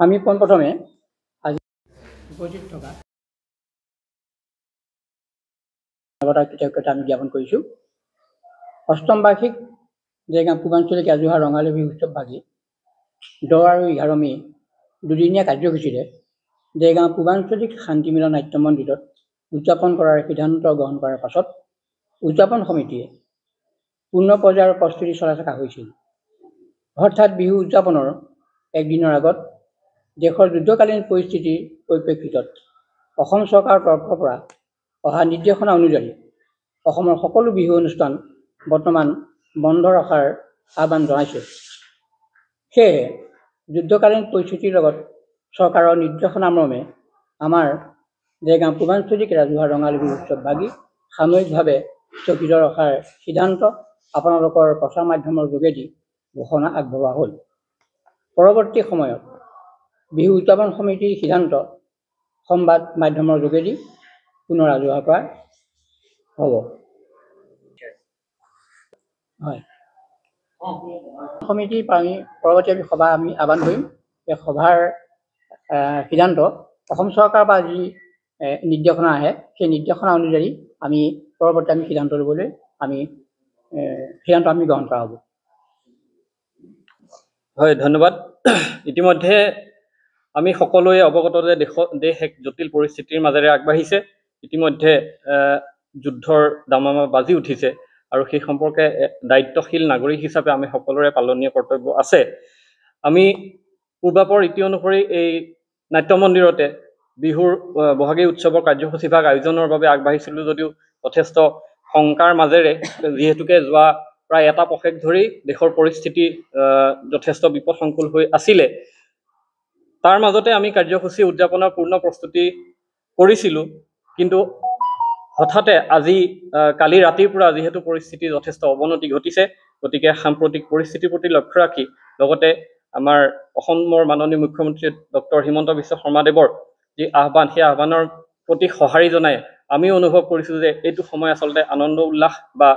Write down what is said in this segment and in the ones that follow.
আমি পোনপ্ৰথমে আজি উপস্থিত থকা কৃতজ্ঞতা আমি জ্ঞাপন কৰিছোঁ। অষ্টম বাৰ্ষিক জয়গাঁও পূৰ্বাঞ্চলিক ৰাজহুৱা ৰঙালী বিহু উৎসৱ ভাগি 10 আৰু 11 মে দুদিনীয়া কাৰ্যসূচীৰে জয়গাঁও পূৰ্বাঞ্চলিক শান্তি মিলন নাট্য মন্দিৰত উদযাপন কৰাৰ সিদ্ধান্ত গ্ৰহণ কৰাৰ পাছত উদযাপন সমিতিয়ে পূৰ্ণ পৰ্যায়ৰ প্ৰস্তুতি চলাই থকা হৈছিল। অৰ্থাৎ বিহু উদযাপনৰ একদিনৰ আগত দেশৰ যুদ্ধকালীন পৰিস্থিতিৰ পৰিপ্ৰেক্ষিতত অসম চৰকাৰৰ তৰফৰ পৰা অহা নিৰ্দেশনা অনুযায়ী অসমৰ সকলো বিহু অনুষ্ঠান বৰ্তমান বন্ধ ৰখাৰ আহ্বান জনাইছে। সেয়েহে যুদ্ধকালীন পৰিস্থিতিৰ লগত চৰকাৰৰ নিৰ্দেশনা মৰ্মে আমাৰ জয়গাঁও পূৰ্বাঞ্চলিক ৰাজহুৱা ৰঙালী বিহু উৎসৱ ভাগি সাময়িকভাৱে স্থগিত ৰখাৰ সিদ্ধান্ত আপোনালোকৰ প্ৰচাৰ মাধ্যমৰ যোগেদি ঘোষণা আগবঢ়োৱা হ'ল। পৰৱৰ্তী সময়ত বিহু উদযাপন সমিতিৰ সিদ্ধান্ত সংবাদ মাধ্যমৰ যোগেদি পুনৰ ৰাজহুৱা কৰা হ'ব। হয়, সমিতিৰ পৰৱৰ্তী সভা আমি আহ্বান কৰিম। এই সভাৰ সিদ্ধান্ত অসম চৰকাৰৰ পৰা যি নিৰ্দেশনা আহে সেই নিৰ্দেশনা অনুযায়ী আমি পৰৱৰ্তী সিদ্ধান্ত ল'বলৈ সিদ্ধান্ত আমি গ্ৰহণ কৰা হ'ব। হয়, ধন্যবাদ। ইতিমধ্যে আমি সকলোৱে অৱগত যে দেশ এক জটিল পৰিস্থিতিৰ মাজেৰে আগবাঢ়িছে। ইতিমধ্যে যুদ্ধৰ দামামা বাজি উঠিছে আৰু সেই সম্পৰ্কে দায়িত্বশীল নাগৰিক হিচাপে আমি সকলোৰে পালনীয় কৰ্তব্য আছে। আমি পূৰ্বাপৰ ৰীতি অনুসৰি এই নাট্য মন্দিৰতে বিহুৰ বহাগী উৎসৱৰ কাৰ্যসূচী ভাগ আয়োজনৰ বাবে আগবাঢ়িছিলোঁ যদিও যথেষ্ট শংকাৰ মাজেৰে, যিহেতুকে যোৱা প্ৰায় এটা পষেক ধৰি দেশৰ পৰিস্থিতি যথেষ্ট বিপদসংকুল হৈ আছিলে, তাৰ মাজতে আমি কাৰ্যসূচী উদযাপনৰ পূৰ্ণ প্ৰস্তুতি কৰিছিলোঁ। কিন্তু হঠাতে কালি ৰাতিৰ পৰা যিহেতু পৰিস্থিতি যথেষ্ট অৱনতি ঘটিছে, গতিকে সাম্প্ৰতিক পৰিস্থিতিৰ প্ৰতি লক্ষ্য ৰাখি লগতে আমাৰ অসমৰ মাননীয় মুখ্যমন্ত্ৰী ডক্টৰ হিমন্ত বিশ্ব শৰ্মাদেৱৰ যি আহ্বান, সেই আহ্বানৰ প্ৰতি সঁহাৰি জনাই আমিও অনুভৱ কৰিছোঁ যে এইটো সময় আচলতে আনন্দ উল্লাস বা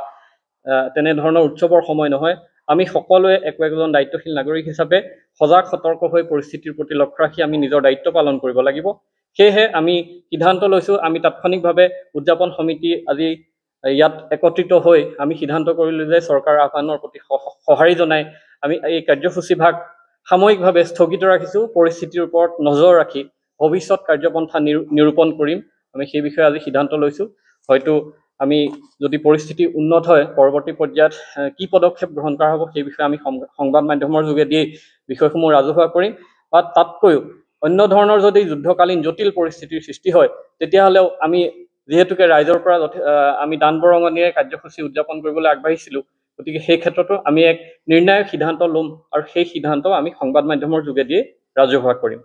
তেনেধৰণৰ উৎসৱৰ সময় নহয়। আমি সকলোৱে একজন দায়িত্বশীল নাগৰিক হিচাপে সজাগ সতৰ্ক হৈ পৰিস্থিতিৰ প্ৰতি লক্ষ্য ৰাখি আমি নিজৰ দায়িত্ব পালন কৰিব লাগিব। সেয়েহে আমি সিদ্ধান্ত লৈছোঁ, আমি তাৎক্ষণিকভাৱে উদযাপন সমিতি আজি ইয়াত একত্ৰিত হৈ আমি সিদ্ধান্ত কৰিলোঁ যে চৰকাৰৰ আহ্বানৰ প্ৰতি সঁহাৰি জনাই আমি এই কাৰ্যসূচী ভাগ সাময়িকভাৱে স্থগিত ৰাখিছোঁ। পৰিস্থিতিৰ ওপৰত নজৰ ৰাখি ভৱিষ্যত কাৰ্যপন্থা নিৰূপণ কৰিম, আমি সেই বিষয়ে আজি সিদ্ধান্ত লৈছোঁ। হয়তো আমি যদি পৰিস্থিতি উন্নত হয়, পৰৱৰ্তী পৰ্যায়ত কি পদক্ষেপ গ্ৰহণ কৰা হ'ব সেই বিষয়ে আমি সংবাদ মাধ্যমৰ যোগেদি বিষয়সমূহ ৰাজহুৱা কৰিম। বা তাতকৈও অন্য ধৰণৰ যদি যুদ্ধকালীন জটিল পৰিস্থিতিৰ সৃষ্টি হয়, তেতিয়াহ'লেও আমি যিহেতুকে ৰাইজৰ পৰা আমি দান বৰঙণিৰে কাৰ্যসূচী উদযাপন কৰিবলৈ আগবাঢ়িছিলোঁ, গতিকে সেই ক্ষেত্ৰতো আমি এক নিৰ্ণায়ক সিদ্ধান্ত ল'ম আৰু সেই সিদ্ধান্ত আমি সংবাদ মাধ্যমৰ যোগেদিয়ে ৰাজহুৱা কৰিম।